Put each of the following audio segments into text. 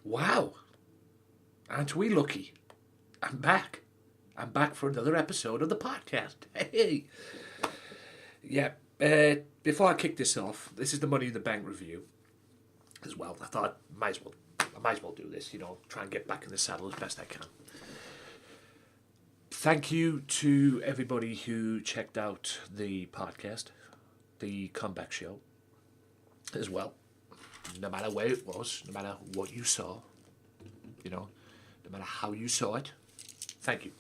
Wow, aren't we lucky? I'm back. I'm back for another episode of the podcast. Hey! Yeah, before I kick this off, this is the Money in the Bank review as well. I thought I might as well do this, try and get back in the saddle as best I can. Thank you to everybody who checked out the podcast, the comeback show, as well. No matter where it was, no matter what you saw, no matter how you saw it, thank you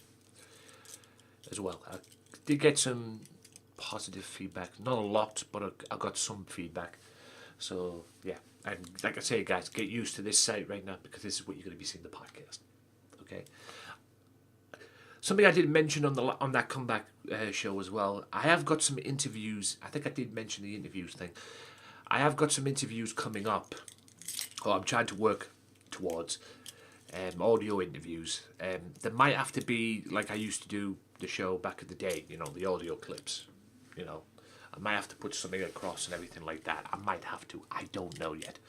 as well. I did get some positive feedback, not a lot, but I got some feedback. So yeah, and like I say, guys, get used to this site right now because this is what you're going to be seeing the podcast. Okay. Something I did mention on that comeback show as well. I have got some interviews. I think I did mention the interviews thing. I have got some interviews coming up, or I'm trying to work towards audio interviews. There might have to be like I used to do the show back in the day. The audio clips. I might have to put something across and everything like that. I might have to. I don't know yet.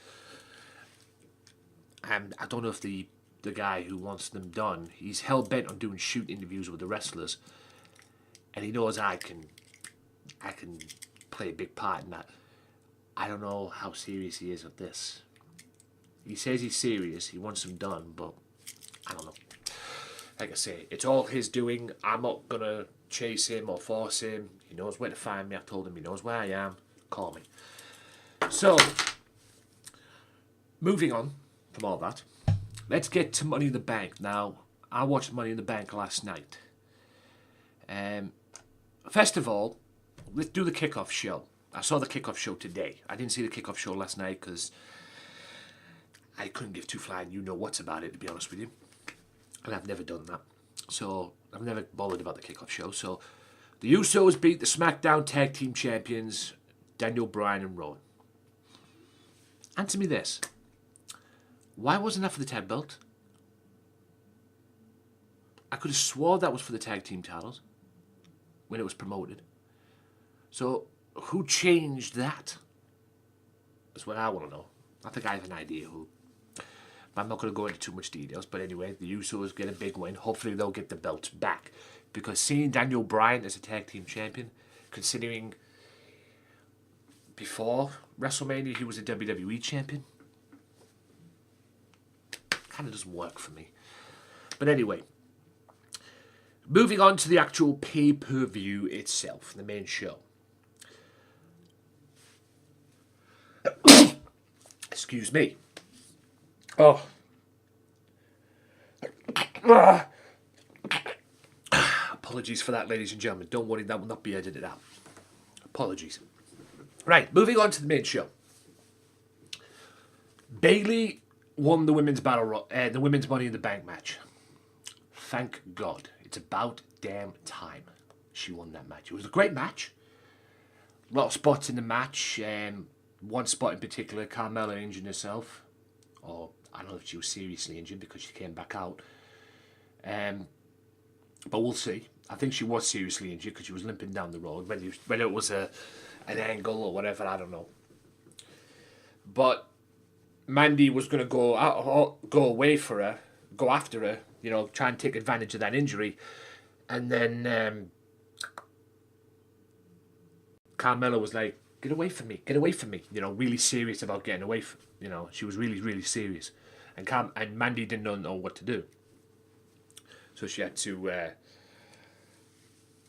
And I don't know if the guy who wants them done, he's hell bent on doing shoot interviews with the wrestlers, and he knows I can play a big part in that. I don't know how serious he is with this. He says he's serious, he wants them done, but I don't know. Like I say, it's all his doing. I'm not gonna chase him or force him. He knows where to find me. I've told him he knows where I am. Call me. So, moving on from all that, let's get to Money in the Bank. Now, I watched Money in the Bank last night. First of all, let's do the kickoff show. I saw the kickoff show today. I didn't see the kickoff show last night because I couldn't give two flying you-know-whats about it, to be honest with you. And I've never done that. So, I've never bothered about the kickoff show. So, the Usos beat the SmackDown Tag Team Champions, Daniel Bryan and Rowan. Answer me this. Why wasn't that for the tag belt? I could have swore that was for the tag team titles when it was promoted. So, who changed that? That's what I want to know. I think I have an idea who. But I'm not going to go into too much details. But anyway, the Usos get a big win. Hopefully they'll get the belts back. Because seeing Daniel Bryan as a tag team champion, considering before WrestleMania he was a WWE champion, kind of doesn't work for me. But anyway, moving on to the actual pay-per-view itself, the main show. Excuse me. Oh. Apologies for that, ladies and gentlemen. Don't worry, that will not be edited out. Apologies. Right, moving on to the main show. Bayley won the women's the women's Money in the Bank match. Thank God. It's about damn time she won that match. It was a great match. A lot of spots in the match. One spot in particular, Carmella injured herself. Or I don't know if she was seriously injured because she came back out. But we'll see. I think she was seriously injured because she was limping down the road. Whether it was an angle or whatever, I don't know. But Mandy was going to go away for her, go after her, try and take advantage of that injury. And then Carmella was like, get away from me, really serious about getting away from, she was really, really serious. And Mandy didn't know what to do. So she had to,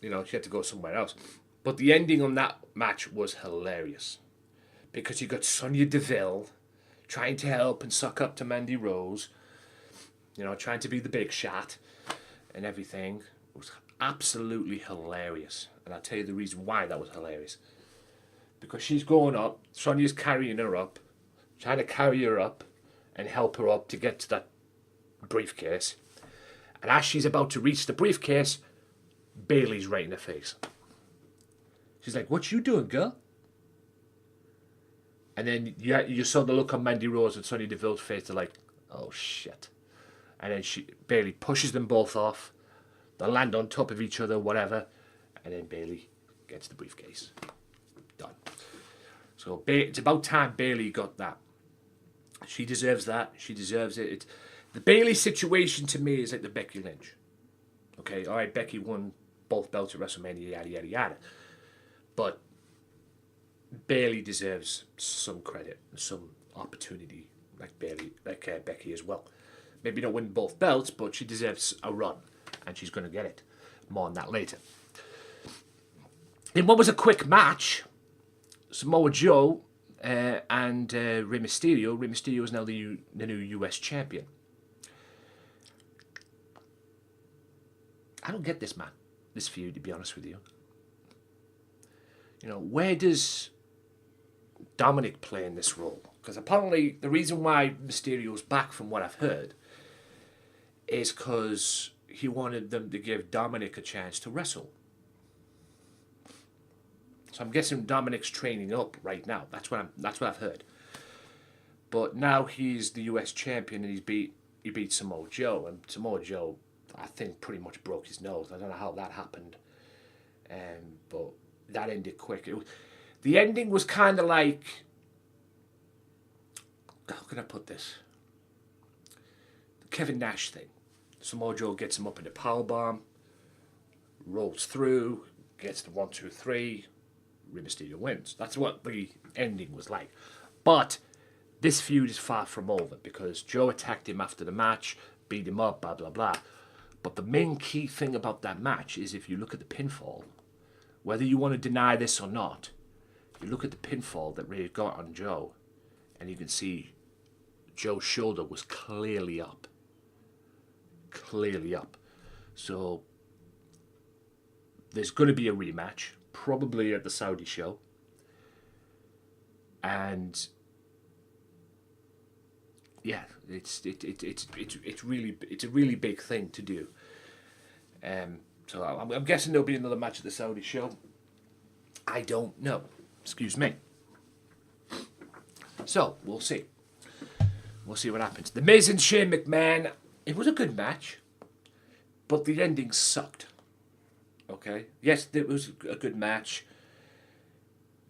she had to go somewhere else. But the ending on that match was hilarious. Because you got Sonya Deville trying to help and suck up to Mandy Rose, trying to be the big shot and everything. It was absolutely hilarious. And I'll tell you the reason why that was hilarious. Because she's going up, Sonya's carrying her up, trying to carry her up and help her up to get to that briefcase. And as she's about to reach the briefcase, Bayley's right in her face. She's like, what you doing, girl? And then you saw the look on Mandy Rose and Sonya Deville's face. They're like, oh, shit. And then Bayley pushes them both off. They land on top of each other, whatever. And then Bayley gets the briefcase. Done. So it's about time Bayley got that. She deserves that. She deserves it. The Bailey situation to me is like the Becky Lynch. Okay, all right, Becky won both belts at WrestleMania, yada, yada, yada. But Bailey deserves some credit, some opportunity, like Becky as well. Maybe not win both belts, but she deserves a run, and she's going to get it. More on that later. In what was a quick match, Samoa Joe and Rey Mysterio. Rey Mysterio is now the new US champion. I don't get this, man. This feud, to be honest with you. You know, where does Dominic play in this role? Because apparently the reason why Mysterio's back, from what I've heard, is because he wanted them to give Dominic a chance to wrestle. So I'm guessing Dominic's training up right now. That's what I've heard. But now he's the US champion, and he beat Samoa Joe, and Samoa Joe, I think, pretty much broke his nose. I don't know how that happened, but that ended quick. The ending was kind of like, how can I put this? The Kevin Nash thing. Samoa Joe gets him up in a powerbomb, rolls through, gets the 1, 2, 3. Rey Mysterio wins. That's what the ending was like. But this feud is far from over, because Joe attacked him after the match, beat him up, blah, blah, blah. But the main key thing about that match is, if you look at the pinfall, whether you want to deny this or not, you look at the pinfall that Ray got on Joe, and you can see Joe's shoulder was clearly up. Clearly up. So there's going to be a rematch, probably at the Saudi show. And yeah, it's a really big thing to do. So I'm guessing there'll be another match at the Saudi show. I don't know. Excuse me. So we'll see. We'll see what happens. The Miz and Shane McMahon. It was a good match, but the ending sucked. Okay. Yes, it was a good match.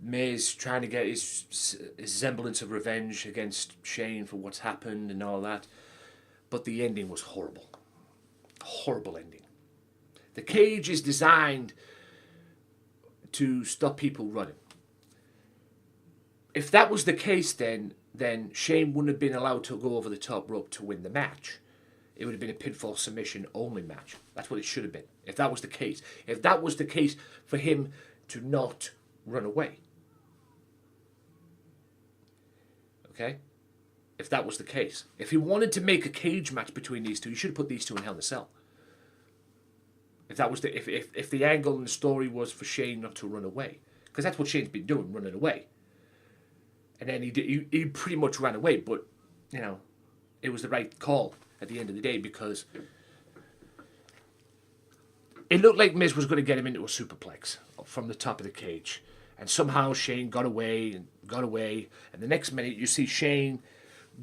Miz trying to get his semblance of revenge against Shane for what's happened and all that. But the ending was horrible. Horrible ending. The cage is designed to stop people running. If that was the case, then Shane wouldn't have been allowed to go over the top rope to win the match. It would have been a pinfall submission only match. That's what it should have been, if that was the case. If that was the case for him to not run away. Okay? If that was the case. If he wanted to make a cage match between these two, he should have put these two in Hell in a Cell. If that was if the angle and the story was for Shane not to run away. Because that's what Shane's been doing, running away. And then he pretty much ran away, but, you know, it was the right call at the end of the day, because it looked like Miz was going to get him into a superplex from the top of the cage. And somehow Shane got away. And the next minute you see Shane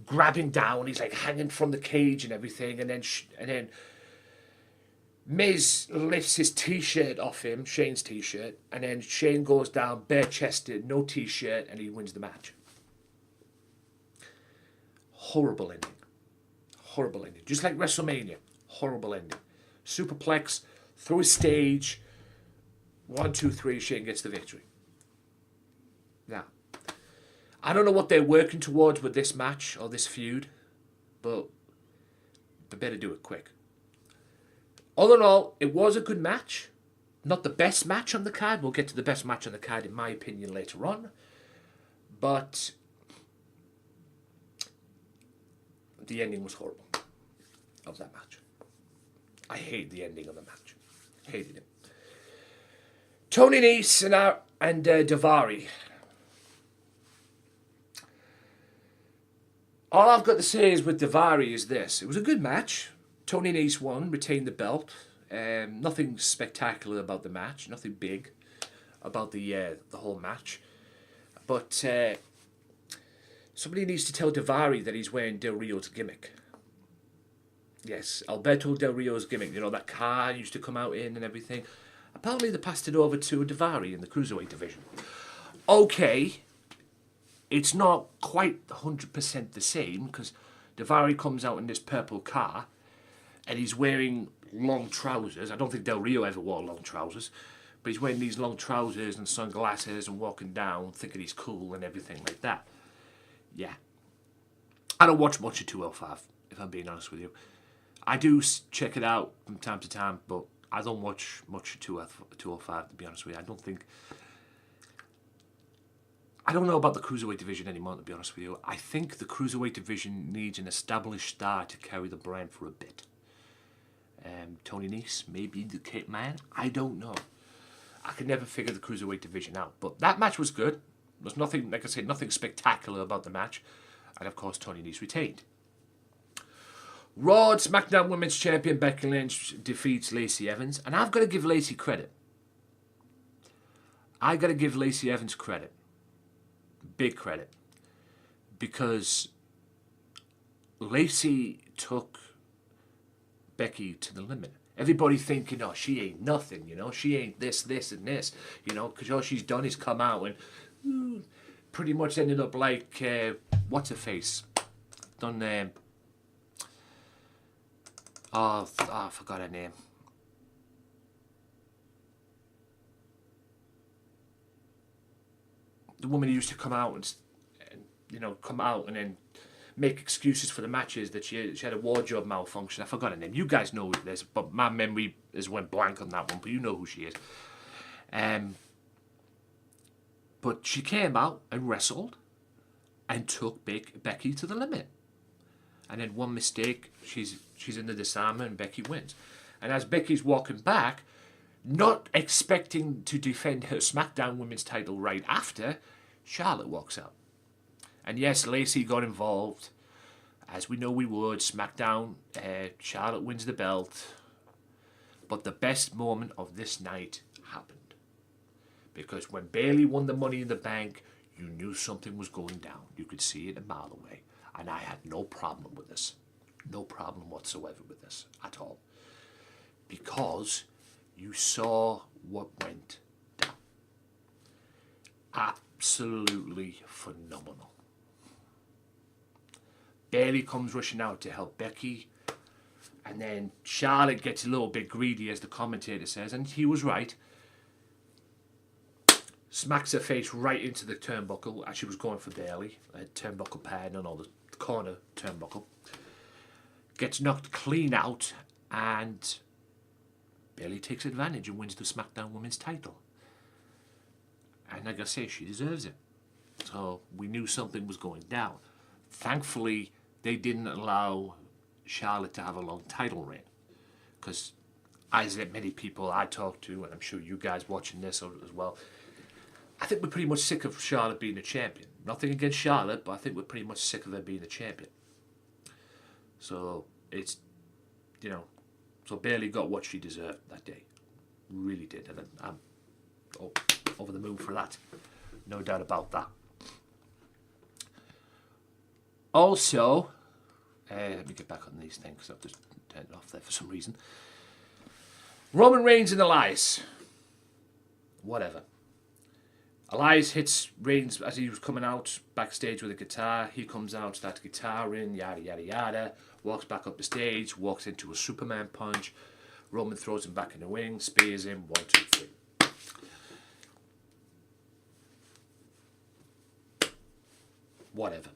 grabbing down. He's like hanging from the cage and everything. And then Miz lifts his t-shirt off him, Shane's t-shirt. And then Shane goes down bare-chested, no t-shirt, and he wins the match. Horrible ending. Horrible ending. Just like WrestleMania. Horrible ending. Superplex through a stage. 1, 2, 3. Shane gets the victory. Now, I don't know what they're working towards with this match or this feud, but they better do it quick. All in all, it was a good match. Not the best match on the card. We'll get to the best match on the card, in my opinion, later on. But the ending was horrible of that match. I hate the ending of the match. Hated it. Tony Nese and Daivari. All I've got to say is with Daivari is this. It was a good match. Tony Nese won, retained the belt. Nothing spectacular about the match. Nothing big about the whole match. But somebody needs to tell Daivari that he's wearing Del Rio's gimmick. Yes, Alberto Del Rio's gimmick. You know, that car used to come out in and everything. Apparently they passed it over to Daivari in the Cruiserweight division. Okay, it's not quite 100% the same because Daivari comes out in this purple car and he's wearing long trousers. I don't think Del Rio ever wore long trousers, but he's wearing these long trousers and sunglasses and walking down thinking he's cool and everything like that. Yeah. I don't watch much of 205, if I'm being honest with you. I do check it out from time to time, but I don't watch much of 205, to be honest with you. I don't know about the Cruiserweight division anymore, to be honest with you. I think the Cruiserweight division needs an established star to carry the brand for a bit. Tony Nese, maybe the Cape Man, I don't know. I could never figure the Cruiserweight division out. But that match was good. There's nothing, like I said, nothing spectacular about the match. And of course, Tony Nese retained. Raw SmackDown Women's Champion Becky Lynch defeats Lacey Evans. And I've got to give Lacey credit. I got to give Lacey Evans credit. Big credit. Because Lacey took Becky to the limit. Everybody thinking, oh, she ain't nothing, you know. She ain't this, this, and this, you know. Because all she's done is come out and pretty much ended up like, what's her face? Done, I forgot her name. The woman who used to come out and you know, come out and then make excuses for the matches that she had a wardrobe malfunction. I forgot her name. You guys know who it is, but my memory has went blank on that one. But you know who she is. But she came out and wrestled and took Becky to the limit. And then one mistake, she's in the disarmer and Becky wins. And as Becky's walking back, not expecting to defend her SmackDown Women's title right after, Charlotte walks out. And yes, Lacey got involved. As we know we would. SmackDown, Charlotte wins the belt. But the best moment of this night happened. Because when Bayley won the Money in the Bank, you knew something was going down. You could see it a mile away. And I had no problem with this. No problem whatsoever with this at all. Because you saw what went down. Absolutely phenomenal. Bayley comes rushing out to help Becky. And then Charlotte gets a little bit greedy, as the commentator says. And he was right. Smacks her face right into the turnbuckle as she was going for Bayley. Turnbuckle pad and all the corner turnbuckle. Gets knocked clean out. And Bayley takes advantage and wins the SmackDown Women's title. And like I say, she deserves it. So we knew something was going down. Thankfully, they didn't allow Charlotte to have a long title reign. Because as many people I talked to, and I'm sure you guys watching this as well, I think we're pretty much sick of Charlotte being the champion. Nothing against Charlotte, but I think we're pretty much sick of her being the champion. So it's, you know, so Bayley got what she deserved that day. Really did. And I'm over the moon for that. No doubt about that. Also, let me get back on these things because I've just turned it off there for some reason. Roman Reigns and Elias. Whatever. Elias hits Reigns as he was coming out backstage with a guitar. He comes out, starts guitaring, yada, yada, yada. Walks back up the stage, walks into a Superman punch. Roman throws him back in the ring, spears him, 1, 2, 3. Whatever.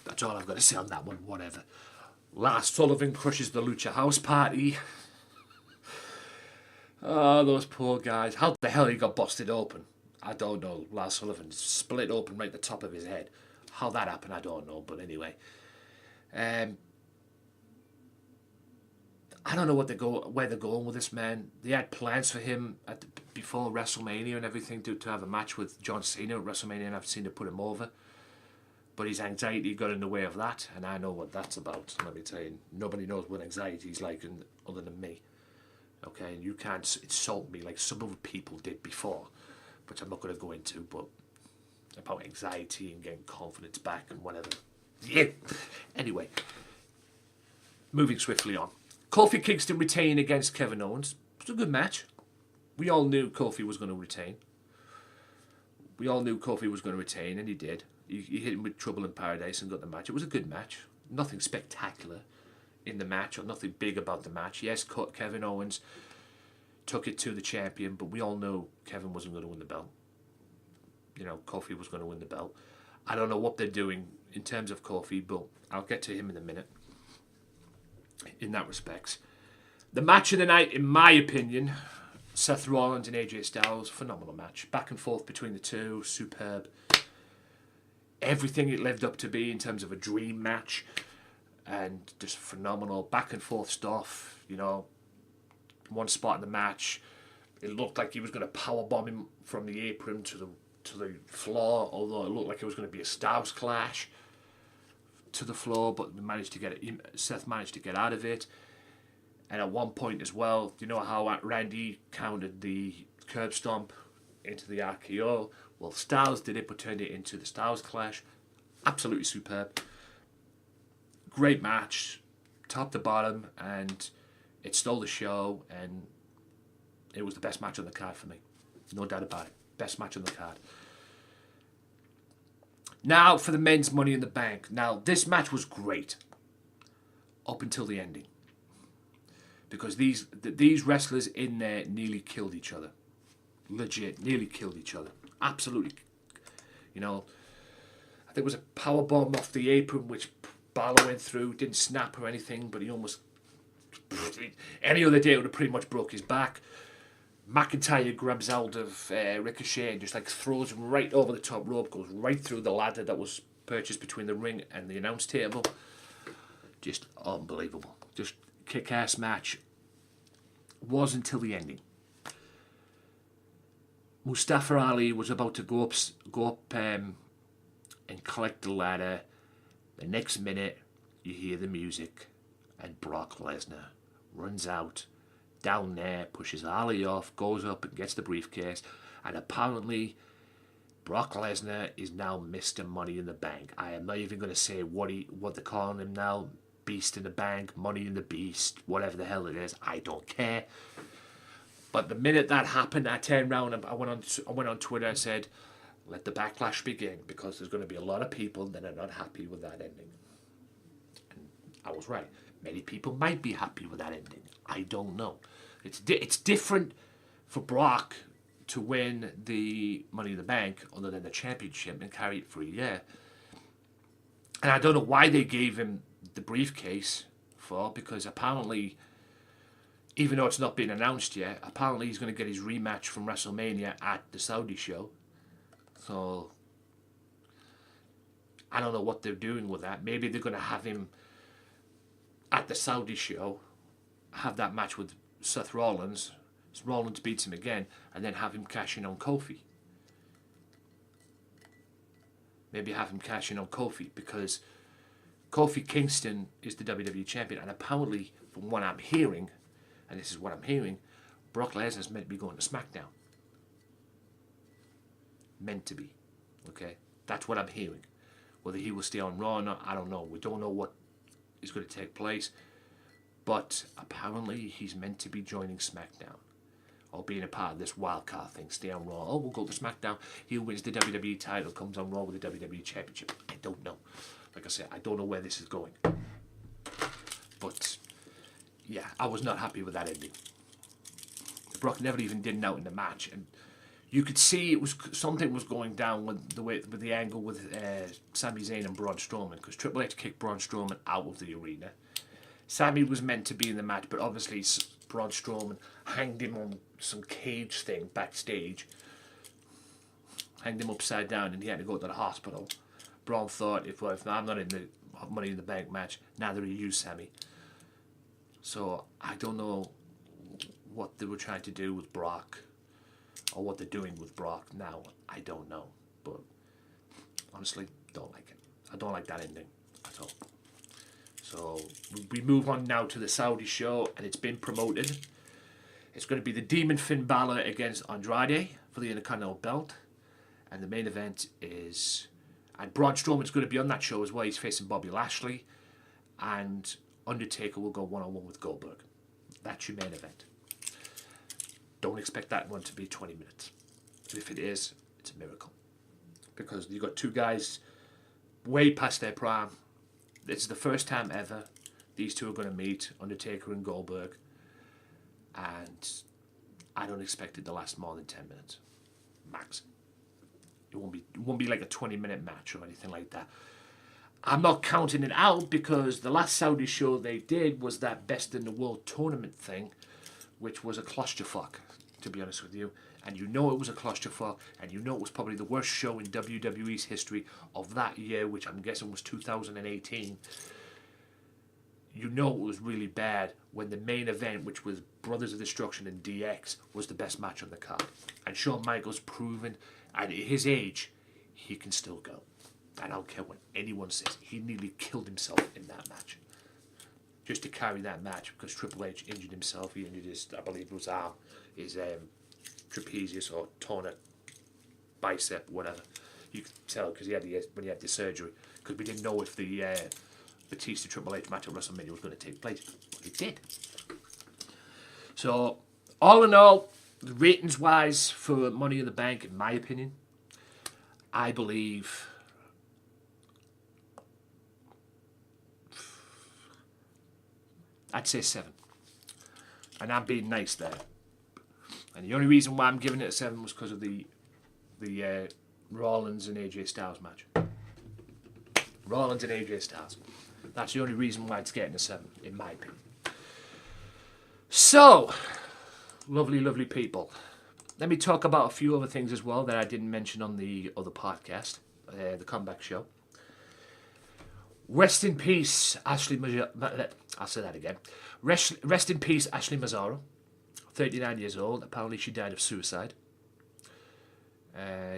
That's all I've got to say on that one, whatever. Lars Sullivan crushes the Lucha House Party. Oh, those poor guys. How the hell he got busted open? I don't know. Lars Sullivan split open right at the top of his head. How that happened, I don't know. But anyway. I don't know where they're going with this man. They had plans for him before WrestleMania and everything to have a match with John Cena at WrestleMania, and I've seen to put him over. But his anxiety got in the way of that, and I know what that's about. Let me tell you, nobody knows what anxiety is like other than me. Okay, and you can't insult me like some other people did before, which I'm not going to go into, but about anxiety and getting confidence back and whatever. Yeah. Anyway, moving swiftly on. Kofi Kingston retained against Kevin Owens. It was a good match. We all knew Kofi was going to retain. We all knew Kofi was going to retain, and he did. He hit him with Trouble in Paradise and got the match. It was a good match. Nothing spectacular in the match, or nothing big about the match. Yes, Kevin Owens took it to the champion, but we all knew Kevin wasn't going to win the belt. You know, Kofi was going to win the belt. I don't know what they're doing in terms of Kofi, but I'll get to him in a minute. In that respect, the match of the night, in my opinion, Seth Rollins and AJ Styles, phenomenal match. Back and forth between the two, superb. Everything it lived up to be in terms of a dream match, and just phenomenal back and forth stuff. You know, one spot in the match, it looked like he was going to powerbomb him from the apron to the floor, although it looked like it was going to be a Styles clash to the floor, but we managed to get it. Seth managed to get out of it. And at one point as well, you know how Randy countered the curb stomp into the RKO? Well, Styles did it, but turned it into the Styles clash. Absolutely superb. Great match, top to bottom, and it stole the show, and it was the best match on the card for me. No doubt about it. Best match on the card. Now for the men's Money in the Bank. Now, this match was great up until the ending, because these wrestlers in there nearly killed each other. Legit, nearly killed each other. Absolutely. You know, I think it was a powerbomb off the apron, which Balor went through. Didn't snap or anything, but he almost... Any other day it would have pretty much broke his back. McIntyre grabs out of Ricochet and just like throws him right over the top rope, goes right through the ladder that was purchased between the ring and the announce table. Just unbelievable. Just kick-ass match. Was until the ending. Mustafa Ali was about to go up and collect the ladder. The next minute, you hear the music, and Brock Lesnar runs out down there, pushes Ali off, goes up and gets the briefcase, and apparently Brock Lesnar is now Mr. Money in the Bank. I am not even going to say what they're calling him now. Beast in the Bank, Money in the Beast, whatever the hell it is. I don't care. But the minute that happened, I turned around and I went on Twitter and said, let the backlash begin, because there's going to be a lot of people that are not happy with that ending. And I was right. Many people might be happy with that ending. I don't know. It's different for Brock to win the Money in the Bank, other than the championship, and carry it for a year. And I don't know why they gave him the briefcase for, because apparently, even though it's not been announced yet, apparently he's going to get his rematch from WrestleMania at the Saudi show. So, I don't know what they're doing with that. Maybe they're going to have him at the Saudi show, have that match with Seth Rollins. Rollins beats him again, and then have him cash in on Kofi. Maybe have him cash in on Kofi, because Kofi Kingston is the WWE champion, and apparently, from what I'm hearing, and this is what I'm hearing, Brock Lesnar's meant to be going to SmackDown. Meant to be. Okay? That's what I'm hearing. Whether he will stay on Raw or not, I don't know. We don't know what is going to take place. But apparently he's meant to be joining SmackDown, or being a part of this wildcard thing. Stay on Raw. Oh, we'll go to SmackDown. He wins the WWE title, comes on Raw with the WWE Championship. I don't know. Like I said, I don't know where this is going. But, yeah, I was not happy with that ending. Brock never even did an out in the match, and you could see it was something was going down with the angle with Sami Zayn and Braun Strowman, because Triple H kicked Braun Strowman out of the arena. Sami was meant to be in the match, but obviously Braun Strowman hanged him on some cage thing backstage. Hanged him upside down, and he had to go to the hospital. Braun thought, if I'm not in the Money in the Bank match, neither are you, Sami. So I don't know what they were trying to do with Brock, or what they're doing with Brock now. I don't know, but honestly, don't like it. I don't like that ending at all. So we move on now to the Saudi show, and it's been promoted. It's going to be the Demon Finn Balor against Andrade for the Intercontinental Belt, and the main event is, and Braun Strowman's going to be on that show as well. He's facing Bobby Lashley, and Undertaker will go one-on-one with Goldberg. That's your main event. Don't expect that one to be 20 minutes. If it is, it's a miracle. because you got two guys way past their prime. It's the first time ever these two are going to meet, Undertaker and Goldberg, and I don't expect it to last more than 10 minutes, max. It won't be like a 20-minute match or anything like that. I'm not counting it out because the last Saudi show they did was that Best in the World tournament thing, which was a clusterfuck, to be honest with you. And you know it was a clusterfuck, and you know it was probably the worst show in WWE's history of that year, which I'm guessing was 2018. You know it was really bad when the main event, which was Brothers of Destruction and DX, was the best match on the card. And Shawn Michaels proven, at his age, he can still go. And I don't care what anyone says. He nearly killed himself in that match. Just to carry that match, because Triple H injured himself. He injured his, I believe it was arm, his trapezius or torn a bicep, whatever. You could tell because when he had the surgery. Because we didn't know if the Batista Triple H match at WrestleMania was going to take place. But it did. So, all in all, ratings-wise for Money in the Bank, in my opinion, I believe I'd say 7. And I'm being nice there. And the only reason why I'm giving it a 7 was because of the Rollins and AJ Styles match. Rollins and AJ Styles. That's the only reason why it's getting a 7, in my opinion. So, lovely, lovely people. Let me talk about a few other things as well that I didn't mention on the other podcast, the Comeback Show. Rest in peace, Ashley Mazzaro. I'll say that again. Rest in peace, Ashley Mazzaro. 39 years old. Apparently she died of suicide.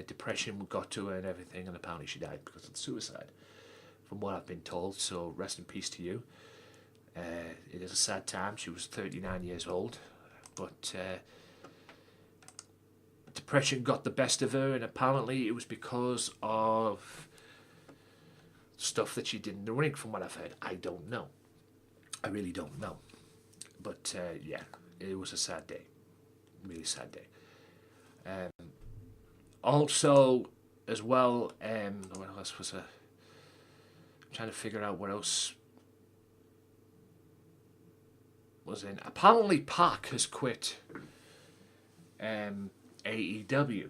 Depression got to her and everything, and apparently she died because of suicide, from what I've been told. So rest in peace to you. It is a sad time. She was 39 years old, but depression got the best of her, and apparently it was because of stuff that she did in the ring, from what I've heard. I don't know. I really don't know. But yeah, it was a sad day. Really sad day. Also, as well, what else was I'm trying to figure out what else was in. Apparently, Pac has quit AEW.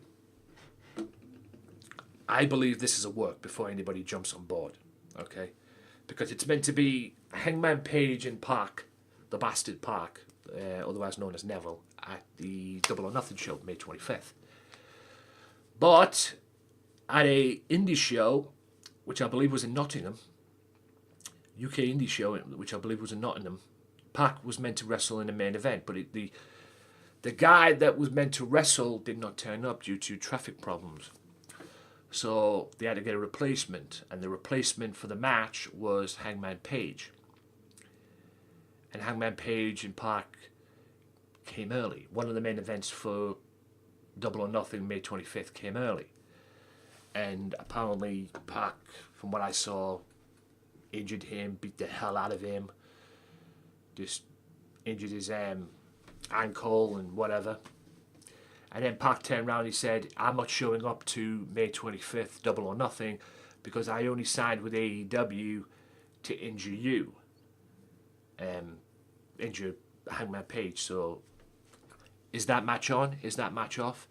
I believe this is a work before anybody jumps on board, okay? Because it's meant to be Hangman Page and Pac, the bastard Pac, otherwise known as Neville, at the Double or Nothing show, May 25th. But at a indie show, which I believe was in Nottingham, UK indie show, which I believe was in Nottingham, Pac was meant to wrestle in the main event, but the guy that was meant to wrestle did not turn up due to traffic problems. So they had to get a replacement, and the replacement for the match was Hangman Page. And Hangman Page and Pac came early. One of the main events for Double or Nothing, May 25th, came early. And apparently Pac, from what I saw, injured him, beat the hell out of him, just injured his ankle and whatever. And then Pac turned around and he said, I'm not showing up to May 25th, Double or Nothing, because I only signed with AEW to injure you. Injure Hangman Page. So, is that match on? Is that match off?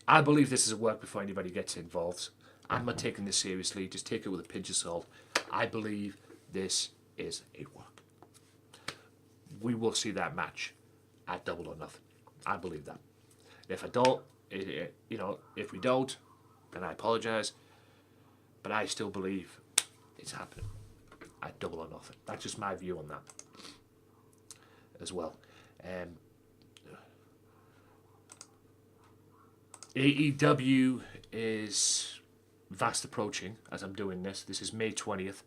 I believe this is a work before anybody gets involved. I'm not taking this seriously. Just take it with a pinch of salt. I believe this is a work. We will see that match at Double or Nothing. I believe that. If I don't, if we don't, then I apologise. But I still believe it's happening at Double or Nothing. That's just my view on that as well. AEW is fast approaching as I'm doing this. This is May 20th.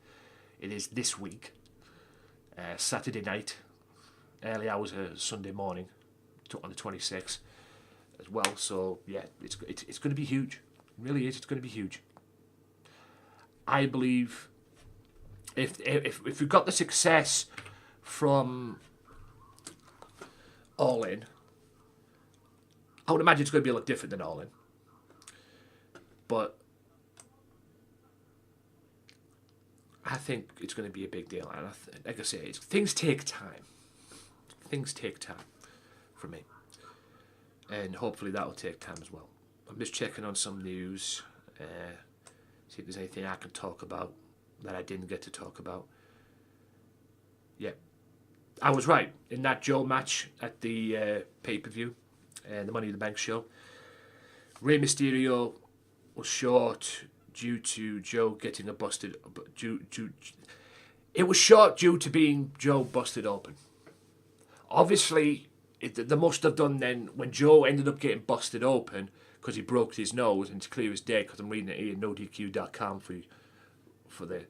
It is this week. Saturday night, early hours of Sunday morning, on the 26th. As well, so yeah, it's going to be huge. It really is. It's going to be huge. I believe if we got the success from All In, I would imagine it's going to be a lot different than All In. But I think it's going to be a big deal. And like I say, things take time. Things take time for me. And hopefully that will take time as well. I'm just checking on some news. See if there's anything I can talk about that I didn't get to talk about. Yeah. I was right. In that Joe match at the pay-per-view, the Money in the Bank show, Rey Mysterio was short due to Joe getting it was short due to being Joe busted open. Obviously, they must have done then when Joe ended up getting busted open because he broke his nose, and it's clear as day because I'm reading it here, nodq.com for the.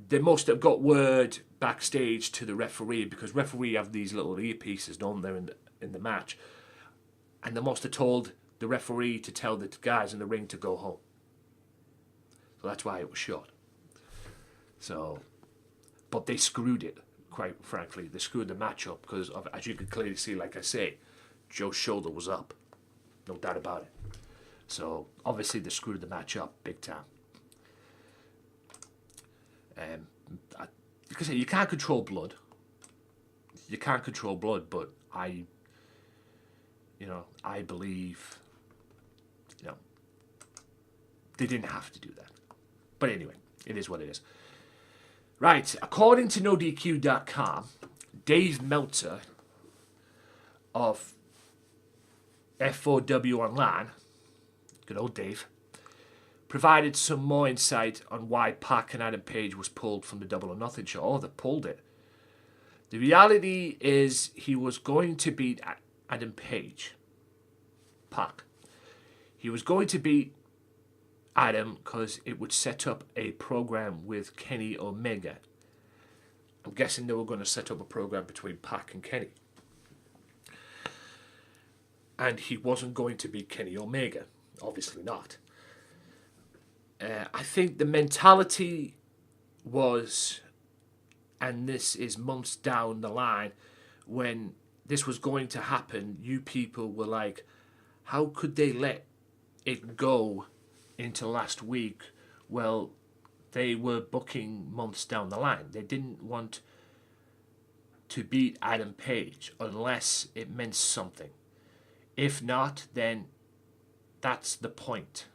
They must have got word backstage to the referee, because referee have these little earpieces on there in the match, and they must have told the referee to tell the guys in the ring to go home. So that's why it was short. So, but they screwed it, quite frankly. They screwed the match up because, as you can clearly see, like I say, Joe's shoulder was up. No doubt about it. So, obviously they screwed the match up big time. Because you can't control blood. You can't control blood, but I believe, they didn't have to do that. But anyway, it is what it is. Right, according to NoDQ.com, Dave Meltzer of F4W Online, good old Dave, provided some more insight on why Pac and Adam Page was pulled from the Double or Nothing show. Oh, they pulled it. The reality is he was going to beat Adam Page. Pac. He was going to beat Adam because it would set up a program with Kenny Omega. I'm guessing they were going to set up a program between Pac and Kenny. And he wasn't going to beat Kenny Omega. Obviously not. I think the mentality was, and this is months down the line, when this was going to happen, you people were like, how could they let it go into last week? Well, they were booking months down the line. They didn't want to beat Adam Page unless it meant something. If not, then that's the point.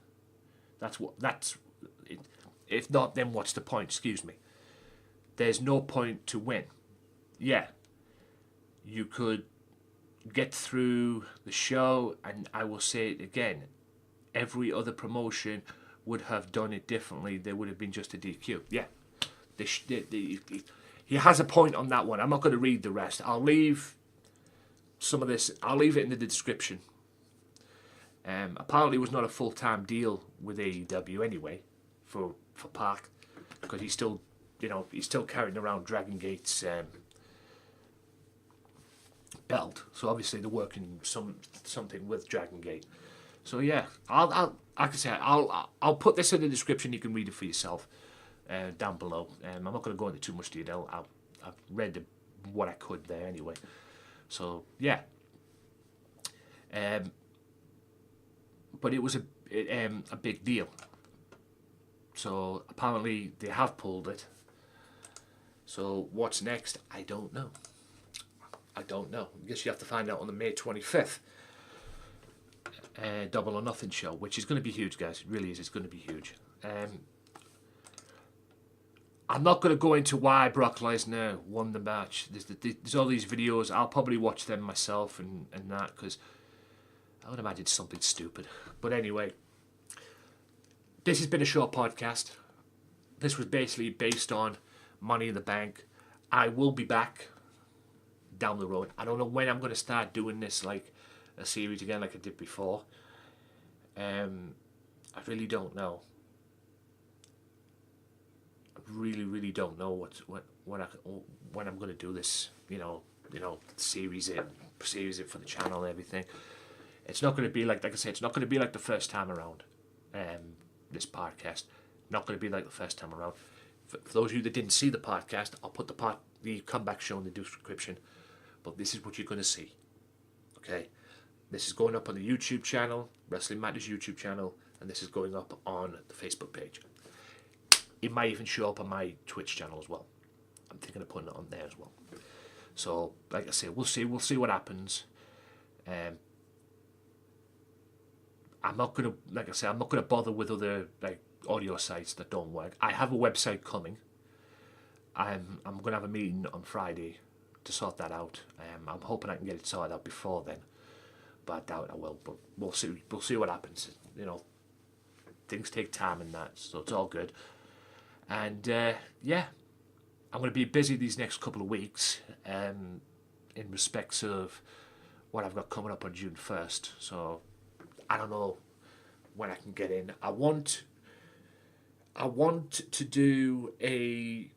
If not, then what's the point? Excuse me. There's no point to win. Yeah, you could get through the show, and I will say it again, every other promotion would have done it differently. There would have been just a DQ. Yeah, he has a point on that one. I'm not going to read the rest. I'll leave some of this. I'll leave it in the description. Apparently, it was not a full-time deal with AEW anyway for Pac, because he's still carrying around Dragon Gate's belt. So obviously they're working something with Dragon Gate. So yeah, I'll like I say, I'll put this in the description. You can read it for yourself down below. I'm not going to go into too much detail. I've read what I could there anyway. So yeah. But it was a big deal. So apparently they have pulled it. So what's next? I don't know. I guess you have to find out on the May 25th Double or Nothing show, which is going to be huge, guys. It really is. It's going to be huge. I'm not going to go into why Brock Lesnar won the match. There's all these videos. I'll probably watch them myself and that, because I would imagine it's something stupid. But anyway, this has been a short podcast. This was basically based on Money in the Bank. I will be back down the road. I don't know when I'm going to start doing this like a series again like I did before. I really don't know. I really don't know when I'm going to do this. Series it for the channel and everything. It's not going to be like I said, it's not going to be like the first time around. This podcast, not going to be like the first time around. For those of you that didn't see the podcast, I'll put the comeback show in the description. But this is what you're going to see. Okay, this is going up on the YouTube channel, Wrestling Matters YouTube channel, and this is going up on the Facebook page. it might even show up on my Twitch channel as well. I'm thinking of putting it on there as well. So, like I say, we'll see what happens. I'm not gonna, like I say, I'm not gonna bother with other like audio sites that don't work. I have a website coming. I'm gonna have a meeting on Friday to sort that out. I'm hoping I can get it sorted out before then, but I doubt I will. But we'll see. We'll see what happens. You know, things take time and that, so it's all good. And yeah, I'm going to be busy these next couple of weeks in respects of what I've got coming up on June 1st. So I don't know when I can get in. I want to do a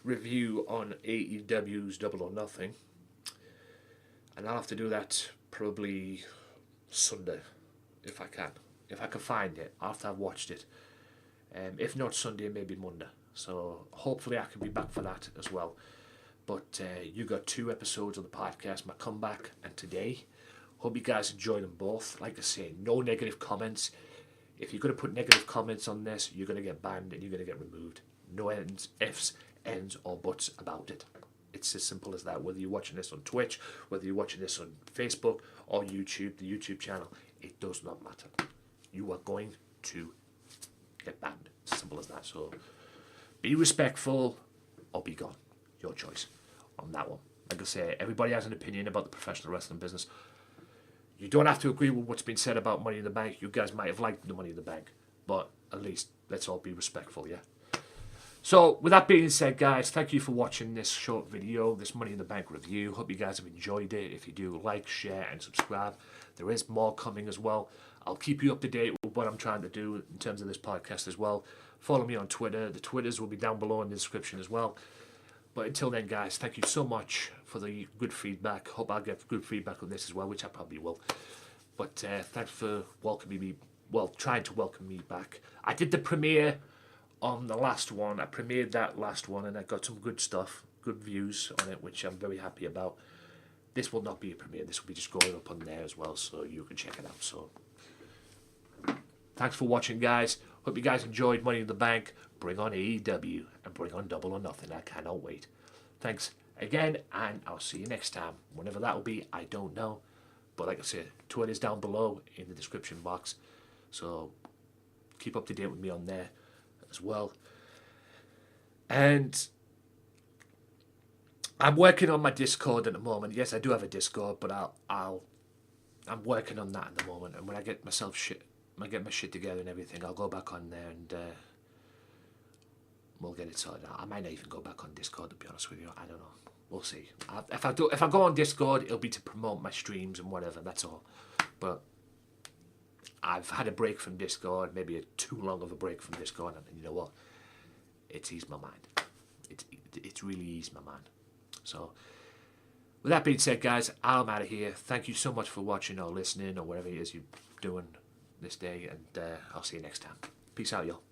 review on AEW's Double or Nothing, and I'll have to do that probably Sunday if I can. If I can find it after I've watched it. If not Sunday, maybe Monday. So hopefully I can be back for that as well. But you got 2 episodes of the podcast, my comeback and today. Hope you guys enjoy them both. Like I say, no negative comments. If you're going to put negative comments on this, you're going to get banned and you're going to get removed. No ends, ifs, ends or buts about it. It's as simple as that. Whether you're watching this on Twitch, whether you're watching this on Facebook or YouTube, the YouTube channel, it does not matter. You are going to get banned. It's as simple as that. So be respectful or be gone. Your choice on that one. Like I say, everybody has an opinion about the professional wrestling business. You don't have to agree with what's been said about Money in the Bank. You guys might have liked the Money in the Bank, but at least let's all be respectful, yeah? So, with that being said, guys, thank you for watching this short video, this Money in the Bank review. Hope you guys have enjoyed it. If you do, like, share, and subscribe. There is more coming as well. I'll keep you up to date with what I'm trying to do in terms of this podcast as well. Follow me on Twitter. The Twitters will be down below in the description as well. But until then, guys, thank you so much for the good feedback. Hope I'll get good feedback on this as well, which I probably will. But thanks for welcoming me, trying to welcome me back. I did the premiere on the last one. I premiered that last one and I got some good stuff, good views on it, which I'm very happy about. This will not be a premiere. This will be just going up on there as well, so you can check it out. So thanks for watching, guys. Hope you guys enjoyed Money in the Bank. Bring on AEW and bring on Double or Nothing. I cannot wait. Thanks again, and I'll see you next time. Whenever that will be, I don't know. But like I said, Twitter's down below in the description box. So keep up to date with me on there as well. And I'm working on my Discord at the moment. Yes, I do have a Discord, but I'm working on that at the moment. And when I get my shit together and everything, I'll go back on there and we'll get it sorted out. I might not even go back on Discord, to be honest with you. I don't know. We'll see. If I go on Discord, it'll be to promote my streams and whatever. That's all. But I've had a break from Discord, maybe too long of a break from Discord, and you know what? It's eased my mind. It's really eased my mind. So, with that being said, guys, I'm out of here. Thank you so much for watching or listening or whatever it is you're doing this day, and I'll see you next time. Peace out, y'all.